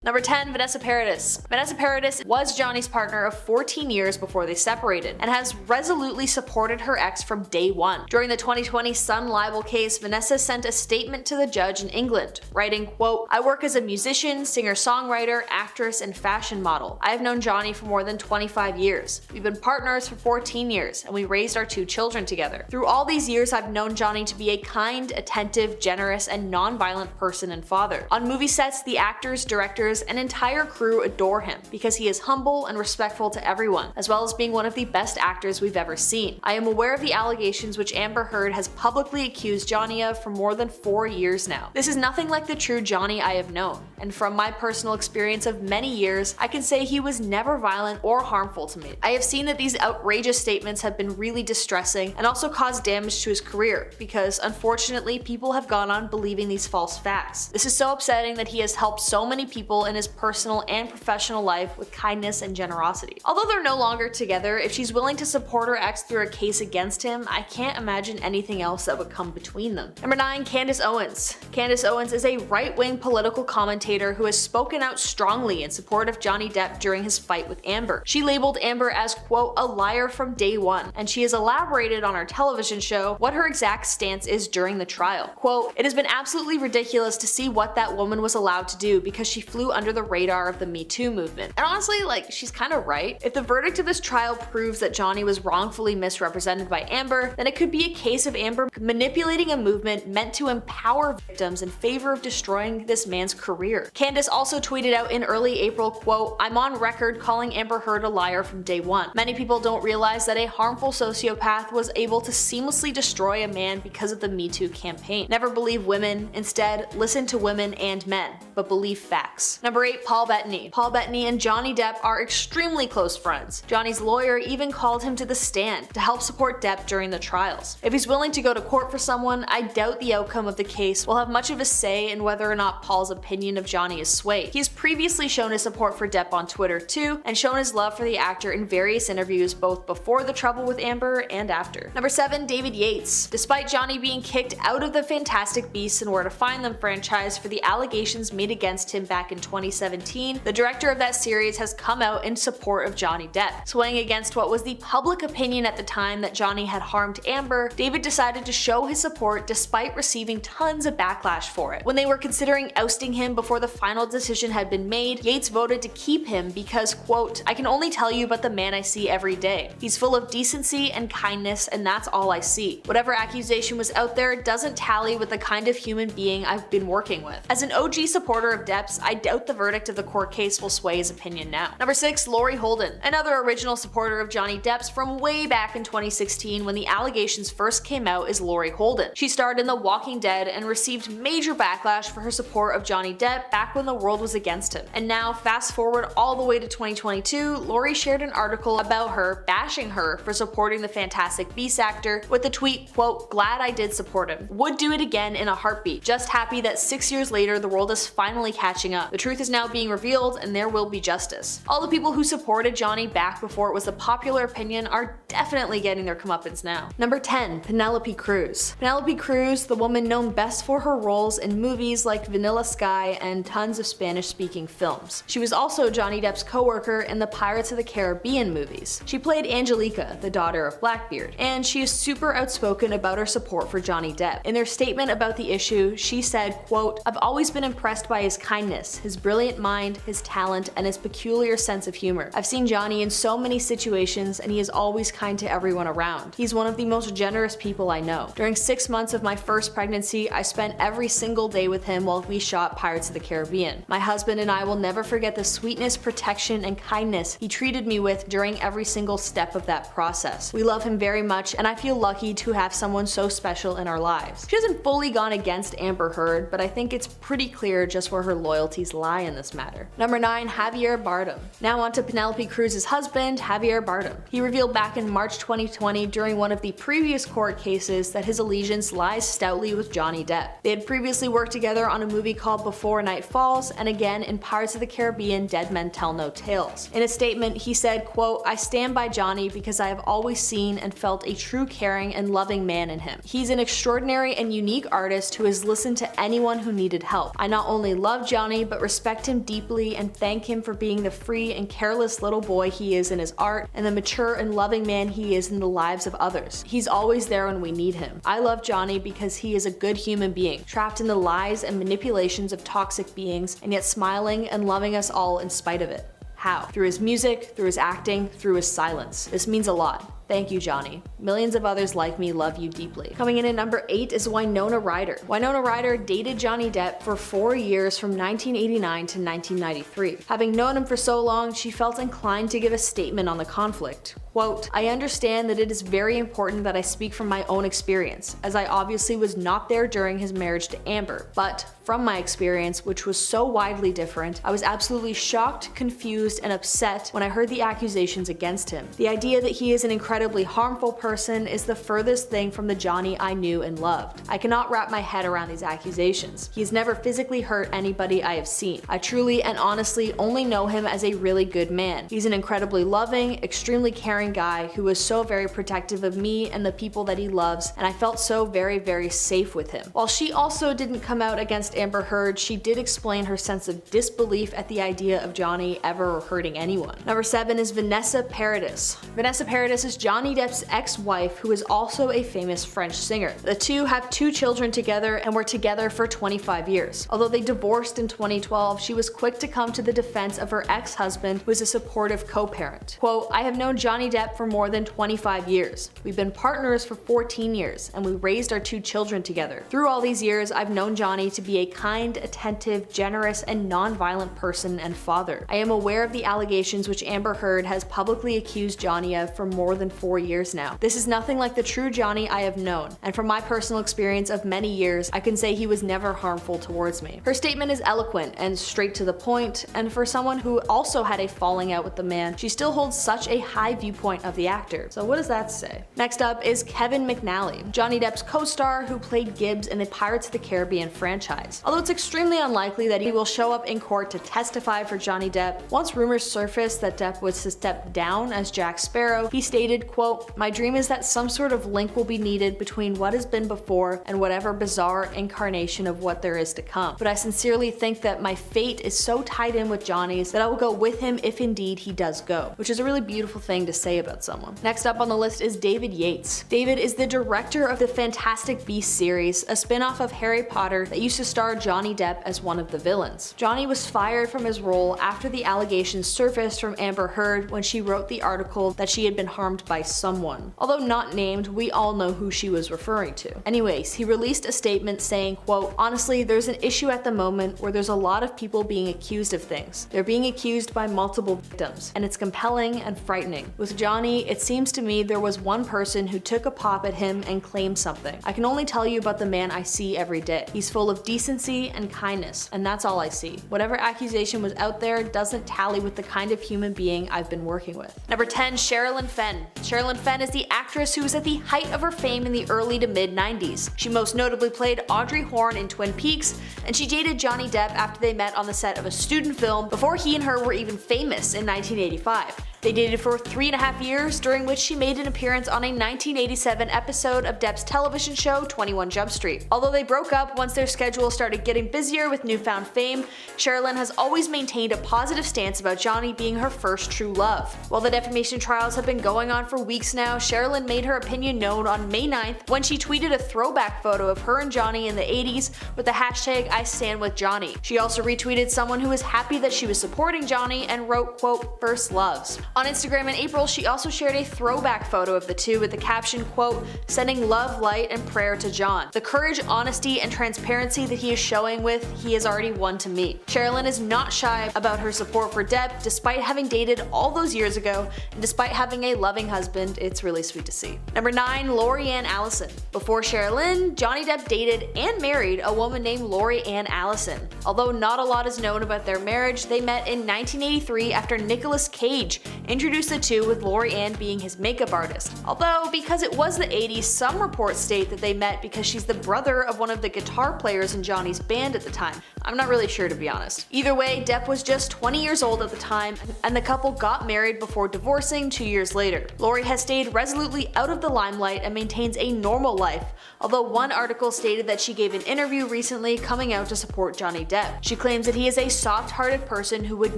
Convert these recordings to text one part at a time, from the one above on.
Number 10. Vanessa Paradis. Vanessa Paradis was Johnny's partner of 14 years before they separated, and has resolutely supported her ex from day one. During the 2020 Sun libel case, Vanessa sent a statement to the judge in England, writing, quote, "I work as a musician, singer-songwriter, actress, and fashion model. I have known Johnny for more than 25 years. We've been partners for 14 years, and we raised our 2 children together. Through all these years, I've known Johnny to be a kind, attentive, generous, and non-violent person and father. On movie sets, the actors, directors, and entire crew adore him because he is humble and respectful to everyone, as well as being one of the best actors we've ever seen. I am aware of the allegations which Amber Heard has publicly accused Johnny of for more than 4 years now. This is nothing like the true Johnny I have known, and from my personal experience of many years, I can say he was never violent or harmful to me. I have seen that these outrageous statements have been really distressing and also caused damage to his career, because unfortunately people have gone on believing these false facts. This is so upsetting that he has helped so many people in his personal and professional life with kindness and generosity. Although they're no longer together, if she's willing to support her ex through a case against him, I can't imagine anything else that would come between them. Number 9. Candace Owens. Candace Owens is a right-wing political commentator who has spoken out strongly in support of Johnny Depp during his fight with Amber. She labeled Amber as, quote, "a liar from day one," and she has elaborated on our television show what her exact stance is during the trial. Quote, "It has been absolutely ridiculous to see what that woman was allowed to do because she flew under the radar of the Me Too movement." And honestly, she's kind of right. If the verdict of this trial proves that Johnny was wrongfully misrepresented by Amber, then it could be a case of Amber manipulating a movement meant to empower victims in favor of destroying this man's career. Candace also tweeted out in early April, quote, "I'm on record calling Amber Heard a liar from day one. Many people don't realize that a harmful sociopath was able to seamlessly destroy a man because of the Me Too campaign. Never believe women. Instead, listen to women and men, but believe facts." Number 8. Paul Bettany. Paul Bettany and Johnny Depp are extremely close friends. Johnny's lawyer even called him to the stand to help support Depp during the trials. If he's willing to go to court for someone, I doubt the outcome of the case will have much of a say in whether or not Paul's opinion of Johnny is swayed. He has previously shown his support for Depp on Twitter too, and shown his love for the actor in various interviews both before the trouble with Amber and after. Number 7. David Yates. Despite Johnny being kicked out of the Fantastic Beasts and Where to Find Them franchise for the allegations made against him back in 2017, the director of that series has come out in support of Johnny Depp. Swaying against what was the public opinion at the time that Johnny had harmed Amber, David decided to show his support despite receiving tons of backlash for it. When they were considering ousting him before the final decision had been made, Yates voted to keep him because, quote, "I can only tell you about the man I see every day. He's full of decency and kindness, and that's all I see. Whatever accusation was out there doesn't tally with the kind of human being I've been working with." As an OG supporter of Depp's, I doubt the verdict of the court case will sway his opinion now. Number 6. Laurie Holden. Another original supporter of Johnny Depp's from way back in 2016 when the allegations first came out is Laurie Holden. She starred in The Walking Dead and received major backlash for her support of Johnny Depp back when the world was against him. And now, fast forward all the way to 2022, Laurie shared an article about her bashing her for supporting the Fantastic Beasts actor with the tweet, quote, "Glad I did support him. Would do it again in a heartbeat. Just happy that 6 years later the world is finally catching up. The truth is now being revealed and there will be justice." All the people who supported Johnny back before it was the popular opinion are definitely getting their comeuppance now. Number 10. Penelope Cruz. Penelope Cruz, the woman known best for her roles in movies like Vanilla Sky and tons of Spanish-speaking films. She was also Johnny Depp's co-worker in the Pirates of the Caribbean movies. She played Angelica, the daughter of Blackbeard, and she is super outspoken about her support for Johnny Depp. In their statement about the issue, she said, quote, "I've always been impressed by his kindness, his brilliant mind, his talent, and his peculiar sense of humor. I've seen Johnny in so many situations and he is always kind to everyone around. He's one of the most generous people I know. During 6 months of my first pregnancy, I spent every single day with him while we shot Pirates of the Caribbean. My husband and I will never forget the sweetness, protection, and kindness he treated me with during every single step of that process. We love him very much and I feel lucky to have someone so special in our lives." She hasn't fully gone against Amber Heard, but I think it's pretty clear just where her loyalties lie in this matter. Number 9. Javier Bardem. Now on to Penelope Cruz's husband, Javier Bardem. He revealed back in March 2020 during one of the previous court cases that his allegiance lies stoutly with Johnny Depp. They had previously worked together on a movie called Before Night Falls and again in Pirates of the Caribbean Dead Men Tell No Tales. In a statement, he said, quote, "I stand by Johnny because I have always seen and felt a true caring and loving man in him. He's an extraordinary and unique artist who has listened to anyone who needed help. I not only love Johnny but respect him deeply and thank him for being the free and careless little boy he is in his art and the mature and loving man he is in the lives of others. He's always there when we need him. I love Johnny because he is a good human being, trapped in the lies and manipulations of toxic beings, and yet smiling and loving us all in spite of it. How? Through his music, through his acting, through his silence. This means a lot. Thank you, Johnny. Millions of others like me love you deeply. Coming in at number 8 is Winona Ryder. Winona Ryder dated Johnny Depp for 4 years from 1989 to 1993. Having known him for so long, she felt inclined to give a statement on the conflict. Quote, "I understand that it is very important that I speak from my own experience, as I obviously was not there during his marriage to Amber. But from my experience, which was so widely different, I was absolutely shocked, confused, and upset when I heard the accusations against him. The idea that he is an incredibly harmful person is the furthest thing from the Johnny I knew and loved. I cannot wrap my head around these accusations. He has never physically hurt anybody I have seen. I truly and honestly only know him as a really good man. He's an incredibly loving, extremely caring guy who was so very protective of me and the people that he loves, and I felt so very, very safe with him." While she also didn't come out against Amber Heard, she did explain her sense of disbelief at the idea of Johnny ever hurting anyone. Number 7 is Vanessa Paradis. Vanessa Paradis is Johnny Depp's ex-wife, who is also a famous French singer. The two have 2 children together and were together for 25 years. Although they divorced in 2012, she was quick to come to the defense of her ex-husband, who is a supportive co-parent. Quote, "I have known Johnny Depp for more than 25 years. We've been partners for 14 years, and we raised our 2 children together. Through all these years, I've known Johnny to be a kind, attentive, generous, and non-violent person and father. I am aware of the allegations which Amber Heard has publicly accused Johnny of for more than 4 years now. This is nothing like the true Johnny I have known, and from my personal experience of many years, I can say he was never harmful towards me." Her statement is eloquent and straight to the point, and for someone who also had a falling out with the man, she still holds such a high viewpoint of the actor. So what does that say? Next up is Kevin McNally, Johnny Depp's co-star who played Gibbs in the Pirates of the Caribbean franchise. Although it's extremely unlikely that he will show up in court to testify for Johnny Depp, once rumors surfaced that Depp was to step down as Jack Sparrow, he stated, quote, "My dream is that some sort of link will be needed between what has been before and whatever bizarre incarnation of what there is to come. But I sincerely think that my fate is so tied in with Johnny's that I will go with him if indeed he does go," which is a really beautiful thing to say about someone. Next up on the list is David Yates. David is the director of the Fantastic Beasts series, a spin-off of Harry Potter that used to star Johnny Depp as one of the villains. Johnny was fired from his role after the allegations surfaced from Amber Heard when she wrote the article that she had been harmed by someone. Although not named, we all know who she was referring to. Anyways, he released a statement saying, quote, "Honestly, there's an issue at the moment where there's a lot of people being accused of things. They're being accused by multiple victims, and it's compelling and frightening. With Johnny, it seems to me there was one person who took a pop at him and claimed something. I can only tell you about the man I see every day. He's full of decency and kindness, and that's all I see. Whatever accusation was out there doesn't tally with the kind of human being I've been working with." Number 10, Sherilyn Fenn. Sherilyn Fenn is the actress who was at the height of her fame in the early to mid-90s. She most notably played Audrey Horne in Twin Peaks, and she dated Johnny Depp after they met on the set of a student film before he and her were even famous in 1985. They dated for 3.5 years, during which she made an appearance on a 1987 episode of Depp's television show 21 Jump Street. Although they broke up once their schedule started getting busier with newfound fame, Sherilyn has always maintained a positive stance about Johnny being her first true love. While the defamation trials have been going on for weeks now, Sherilyn made her opinion known on May 9th when she tweeted a throwback photo of her and Johnny in the 80s with the hashtag #IStandWithJohnny. She also retweeted someone who was happy that she was supporting Johnny and wrote, quote, "First loves." On Instagram in April, she also shared a throwback photo of the two with the caption, quote, "Sending love, light, and prayer to John. The courage, honesty, and transparency that he is showing with, he is already one to meet." Sherilyn is not shy about her support for Depp, despite having dated all those years ago, and despite having a loving husband. It's really sweet to see. Number 9, Lori Ann Allison. Before Sherilyn, Johnny Depp dated and married a woman named Lori Ann Allison. Although not a lot is known about their marriage, they met in 1983 after Nicolas Cage introduced the two with Lori-Ann being his makeup artist. Although, because it was the 80s, some reports state that they met because she's the brother of one of the guitar players in Johnny's band at the time. I'm not really sure, to be honest. Either way, Depp was just 20 years old at the time, and the couple got married before divorcing 2 years later. Lori has stayed resolutely out of the limelight and maintains a normal life, although one article stated that she gave an interview recently coming out to support Johnny Depp. She claims that he is a soft-hearted person who would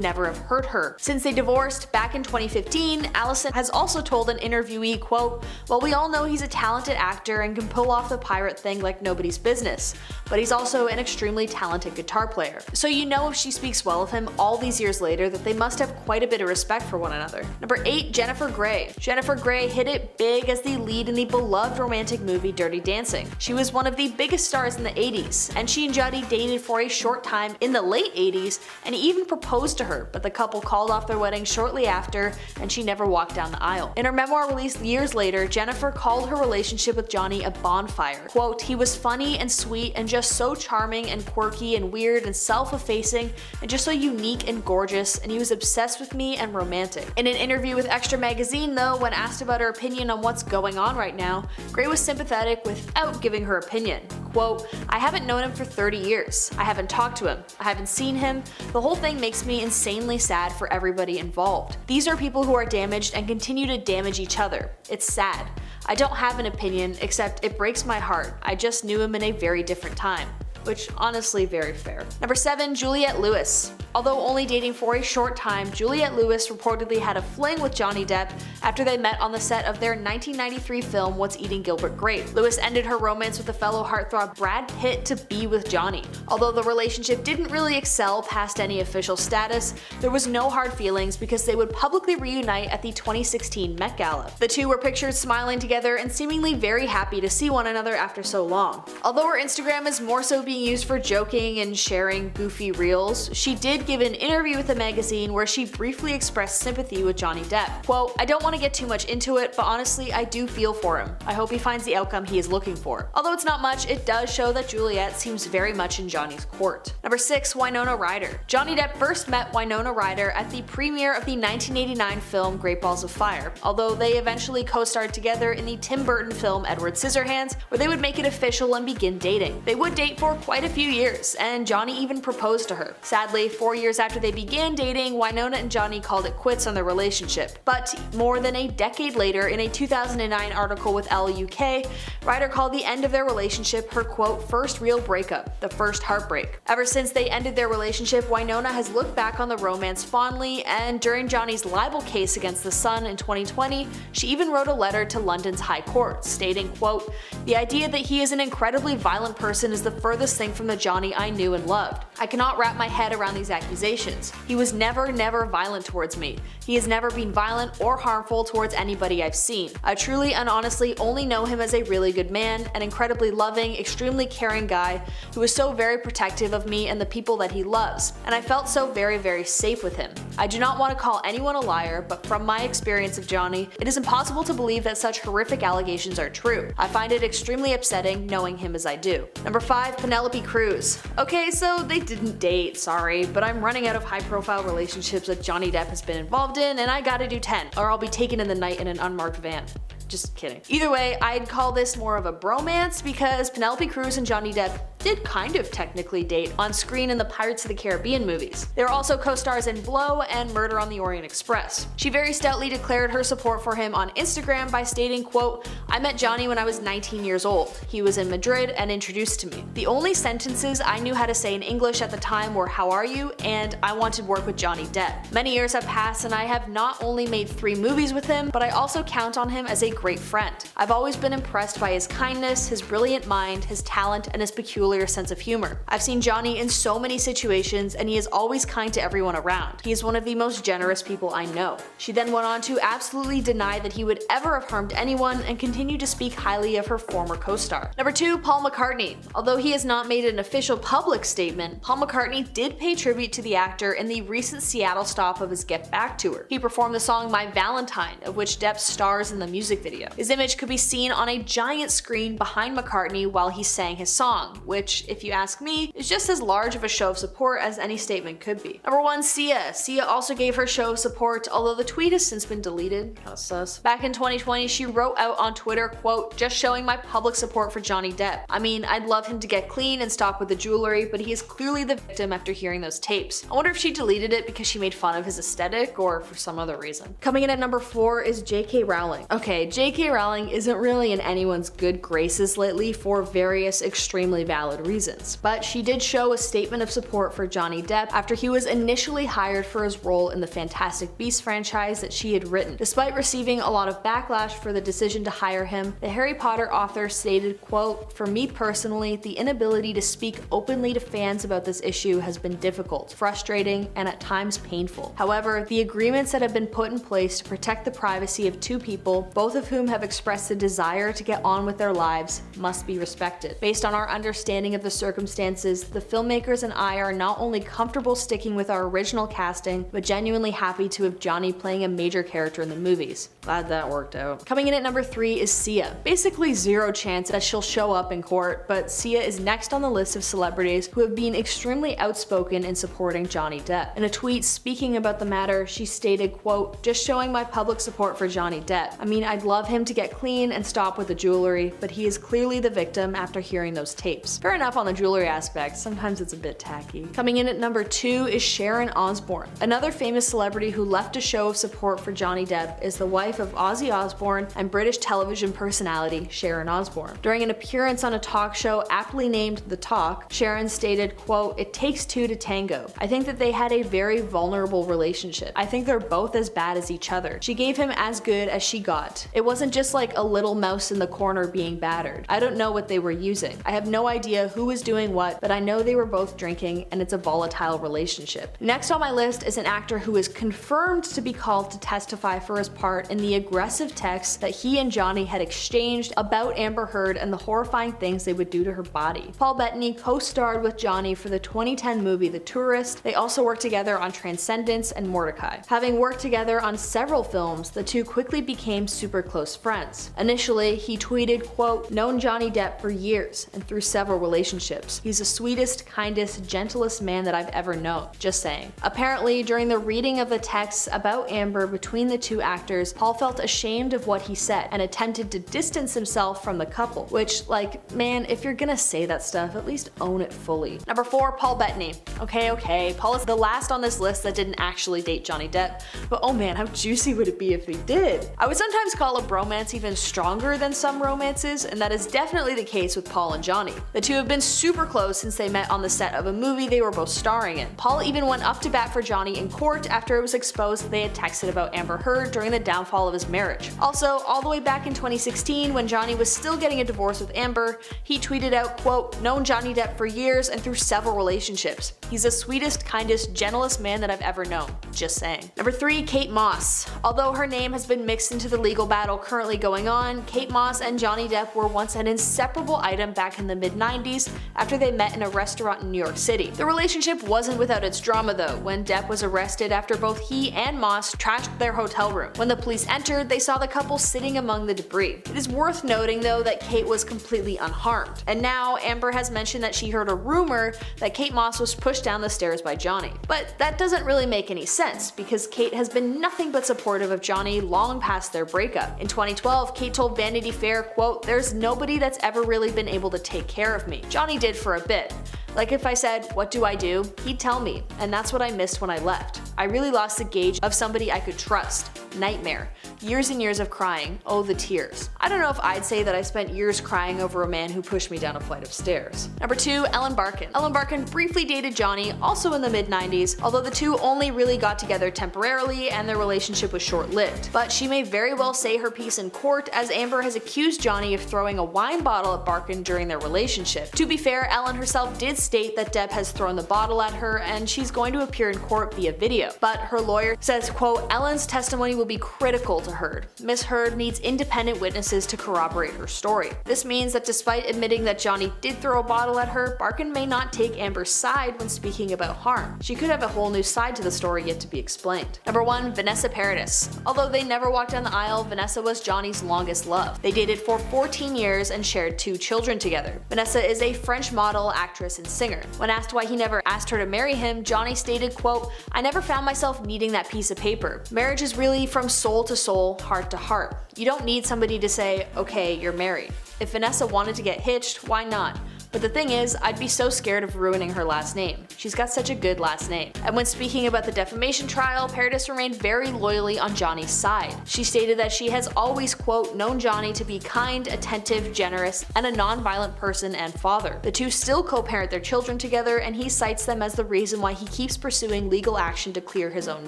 never have hurt her. Since they divorced back in 2015, Allison has also told an interviewee, quote, "Well, we all know he's a talented actor and can pull off the pirate thing like nobody's business, but he's also an extremely talented guitar player." So you know, if she speaks well of him all these years later, that they must have quite a bit of respect for one another. Number 8. Jennifer Grey. Jennifer Grey hit it big as the lead in the beloved romantic movie Dirty Dancing. She was one of the biggest stars in the 80s, and she and Johnny dated for a short time in the late 80s, and he even proposed to her, but the couple called off their wedding shortly after, and she never walked down the aisle. In her memoir released years later, Jennifer called her relationship with Johnny a bonfire. Quote, "He was funny and sweet and just so charming and quirky and weird and self-effacing and just so unique and gorgeous, and he was obsessed with me and romantic." In an interview with Extra Magazine though, when asked about her opinion on what's going on right now, Grey was sympathetic without giving her opinion. Quote, "I haven't known him for 30 years. I haven't talked to him. I haven't seen him. The whole thing makes me insanely sad for everybody involved. These are people who are damaged and continue to damage each other. It's sad. I don't have an opinion, except it breaks my heart. I just knew him in a very different time." Which, honestly, very fair. Number 7. Juliette Lewis. Although only dating for a short time, Juliette Lewis reportedly had a fling with Johnny Depp after they met on the set of their 1993 film What's Eating Gilbert Grape. Lewis ended her romance with a fellow heartthrob Brad Pitt to be with Johnny. Although the relationship didn't really excel past any official status, there was no hard feelings because they would publicly reunite at the 2016 Met Gala. The two were pictured smiling together and seemingly very happy to see one another after so long. Although her Instagram is more so being used for joking and sharing goofy reels, she did give an interview with the magazine where she briefly expressed sympathy with Johnny Depp. Quote, "I don't want to get too much into it, but honestly I do feel for him. I hope he finds the outcome he is looking for." Although it's not much, it does show that Juliette seems very much in Johnny's court. Number 6. Winona Ryder. Johnny Depp first met Winona Ryder at the premiere of the 1989 film Great Balls of Fire, although they eventually co-starred together in the Tim Burton film Edward Scissorhands, where they would make it official and begin dating. They would date for quite a few years, and Johnny even proposed to her. Sadly, 4 years after they began dating, Winona and Johnny called it quits on their relationship. But more than a decade later, in a 2009 article with Elle UK, Ryder called the end of their relationship her quote, "first real breakup, the first heartbreak." Ever since they ended their relationship, Winona has looked back on the romance fondly, and during Johnny's libel case against The Sun in 2020, she even wrote a letter to London's High Court, stating, quote, "The idea that he is an incredibly violent person is the furthest thing from the Johnny I knew and loved. I cannot wrap my head around these accusations. He was never violent towards me. He has never been violent or harmful towards anybody I've seen. I truly and honestly only know him as a really good man, an incredibly loving, extremely caring guy who is so very protective of me and the people that he loves, and I felt so very safe with him. I do not want to call anyone a liar, but from my experience of Johnny, it is impossible to believe that such horrific allegations are true. I find it extremely upsetting knowing him as I do." Number 5. Penelope Cruz. Okay, so they didn't date, sorry, but I'm running out of high-profile relationships that Johnny Depp has been involved in, and I gotta do 10, or I'll be taken in the night in an unmarked van. Just kidding. Either way, I'd call this more of a bromance because Penelope Cruz and Johnny Depp did kind of technically date on screen in the Pirates of the Caribbean movies. They were also co-stars in Blow and Murder on the Orient Express. She very stoutly declared her support for him on Instagram by stating, quote, "I met Johnny when I was 19 years old. He was in Madrid and introduced to me. The only sentences I knew how to say in English at the time were 'How are you?' and 'I want to work with Johnny Depp.' Many years have passed and I have not only made 3 movies with him, but I also count on him as a great friend. I've always been impressed by his kindness, his brilliant mind, his talent, and his peculiar sense of humor. I've seen Johnny in so many situations and he is always kind to everyone around. He is one of the most generous people I know." She then went on to absolutely deny that he would ever have harmed anyone and continued to speak highly of her former co-star. Number 2. Paul McCartney. Although he has not made an official public statement, Paul McCartney did pay tribute to the actor in the recent Seattle stop of his Get Back tour. He performed the song My Valentine, of which Depp stars in the music video. His image could be seen on a giant screen behind McCartney while he sang his song, which which, if you ask me, is just as large of a show of support as any statement could be. Number 1, Sia. Sia also gave her show of support, although the tweet has since been deleted. Kinda sus. Back in 2020, she wrote out on Twitter, quote, "Just showing my public support for Johnny Depp. I mean, I'd love him to get clean and stop with the jewelry, but he is clearly the victim after hearing those tapes." I wonder if she deleted it because she made fun of his aesthetic or for some other reason. Coming in at number 4 is J.K. Rowling. Okay, J.K. Rowling isn't really in anyone's good graces lately for various extremely valid reasons, but she did show a statement of support for Johnny Depp after he was initially hired for his role in the Fantastic Beasts franchise that she had written. Despite receiving a lot of backlash for the decision to hire him, the Harry Potter author stated, quote, "For me personally, the inability to speak openly to fans about this issue has been difficult, frustrating, and at times painful. However, the agreements that have been put in place to protect the privacy of two people, both of whom have expressed a desire to get on with their lives, must be respected. Based on our understanding of the circumstances, the filmmakers and I are not only comfortable sticking with our original casting, but genuinely happy to have Johnny playing a major character in the movies." Glad that worked out. Coming in at number 3 is Sia. Basically zero chance that she'll show up in court, but Sia is next on the list of celebrities who have been extremely outspoken in supporting Johnny Depp. In a tweet speaking about the matter, she stated, quote, "Just showing my public support for Johnny Depp. I mean, I'd love him to get clean and stop with the jewelry, but he is clearly the victim after hearing those tapes." Fair enough on the jewelry aspect, sometimes it's a bit tacky. Coming in at number 2 is Sharon Osbourne. Another famous celebrity who left a show of support for Johnny Depp is the wife of Ozzy Osbourne and British television personality Sharon Osbourne. During an appearance on a talk show aptly named The Talk, Sharon stated, quote, "It takes two to tango. I think that they had a very vulnerable relationship. I think they're both as bad as each other. She gave him as good as she got. It wasn't just like a little mouse in the corner being battered. I don't know what they were using. I have no idea who was doing what, but I know they were both drinking and it's a volatile relationship." Next on my list is an actor who is confirmed to be called to testify for his part in the aggressive texts that he and Johnny had exchanged about Amber Heard and the horrifying things they would do to her body. Paul Bettany co-starred with Johnny for the 2010 movie The Tourist. They also worked together on Transcendence and Mordecai. Having worked together on several films, the two quickly became super close friends. Initially, he tweeted, quote, "Known Johnny Depp for years and through several relationships. He's the sweetest, kindest, gentlest man that I've ever known. Just saying." Apparently, during the reading of the texts about Amber between the two actors, Paul felt ashamed of what he said and attempted to distance himself from the couple, which, like, man, if you're gonna say that stuff, at least own it fully. Number 4, Paul Bettany. Okay, Paul is the last on this list that didn't actually date Johnny Depp, but oh man, how juicy would it be if they did? I would sometimes call a bromance even stronger than some romances, and that is definitely the case with Paul and Johnny. The two have been super close since they met on the set of a movie they were both starring in. Paul even went up to bat for Johnny in court after it was exposed that they had texted about Amber Heard during the downfall of his marriage. Also, all the way back in 2016, when Johnny was still getting a divorce with Amber, he tweeted out, quote, "Known Johnny Depp for years and through several relationships. He's the sweetest, kindest, gentlest man that I've ever known. Just saying." Number 3, Kate Moss. Although her name has been mixed into the legal battle currently going on, Kate Moss and Johnny Depp were once an inseparable item back in the mid-90s after they met in a restaurant in New York City. The relationship wasn't without its drama though, when Depp was arrested after both he and Moss trashed their hotel room. When the police entered, they saw the couple sitting among the debris. It is worth noting though that Kate was completely unharmed. And now Amber has mentioned that she heard a rumor that Kate Moss was pushed down the stairs by Johnny. But that doesn't really make any sense because Kate has been nothing but supportive of Johnny long past their breakup. In 2012, Kate told Vanity Fair, quote, "There's nobody that's ever really been able to take care of me. Johnny did for a bit. Like if I said, 'What do I do?' he'd tell me, and that's what I missed when I left. I really lost the gauge of somebody I could trust. Nightmare. Years and years of crying. Oh, the tears." I don't know if I'd say that I spent years crying over a man who pushed me down a flight of stairs. Number 2, Ellen Barkin. Ellen Barkin briefly dated Johnny, also in the mid-90s, although the two only really got together temporarily and their relationship was short-lived. But she may very well say her piece in court, as Amber has accused Johnny of throwing a wine bottle at Barkin during their relationship. To be fair, Ellen herself did state that Depp has thrown the bottle at her and she's going to appear in court via video. But her lawyer says, quote, "Ellen's testimony will will be critical to Heard. Miss Heard needs independent witnesses to corroborate her story. This means that despite admitting that Johnny did throw a bottle at her, Barkin may not take Amber's side when speaking about harm. She could have a whole new side to the story yet to be explained. Number 1. Vanessa Paradis. Although they never walked down the aisle, Vanessa was Johnny's longest love. They dated for 14 years and shared 2 children together. Vanessa is a French model, actress, and singer. When asked why he never asked her to marry him, Johnny stated, quote, "I never found myself needing that piece of paper. Marriage is really from soul to soul, heart to heart. You don't need somebody to say, okay, you're married." If Vanessa wanted to get hitched, why not? But the thing is, I'd be so scared of ruining her last name. She's got such a good last name. And when speaking about the defamation trial, Paradis remained very loyally on Johnny's side. She stated that she has always, quote, "known Johnny to be kind, attentive, generous, and a non-violent person and father." The two still co-parent their children together, and he cites them as the reason why he keeps pursuing legal action to clear his own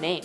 name.